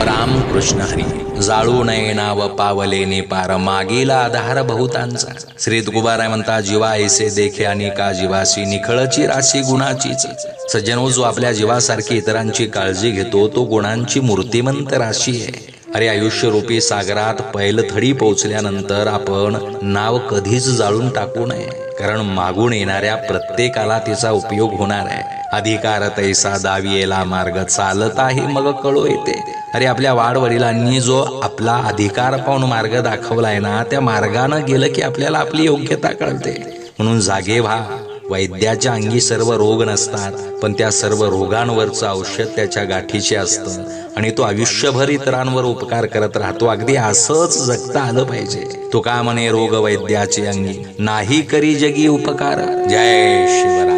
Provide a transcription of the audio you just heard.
रामकृष्ण हरी. जाळू नये नाव पावले निपार, मागीला आधार बहुतांचा. श्री तुकोबाराय म्हणता, जीवा ऐसे देखे अनेका जीवासी, निखळची राशी गुणाचीच. सज्जनो, जो आपल्या जीवासारखी इतरांची काळजी घेतो तो गुणांची मूर्तिमंत राशी आहे. अरे, आयुष्यरूपी सागरात पैलथडी पोहोचल्यानंतर आपण नाव कधीच जाळून टाकू नये, कारण मागून येणाऱ्या प्रत्येकाला तिचा उपयोग होणार आहे. अधिकार तैसा दावियेला मार्ग, चालताही मग कळो येते. अरे, आपल्या वाडवडिलांनी जो आपला अधिकार पाहून मार्ग दाखवलाय ना, त्या मार्गानं गेलं की आपल्याला आपली योग्यता कळते. म्हणून जागे व्हा. वैद्याच्या अंगी सर्व रोग नसतात, पण त्या सर्व रोगांवरचं औषध त्याच्या गाठीचे असतं आणि तो आयुष्यभर इतरांवर उपकार करत राहतो. अगदी असंच जगता आलं पाहिजे. तो का म्हणे, रोग वैद्याचे अंगी नाही करी जगी उपकार. जय शिवराय.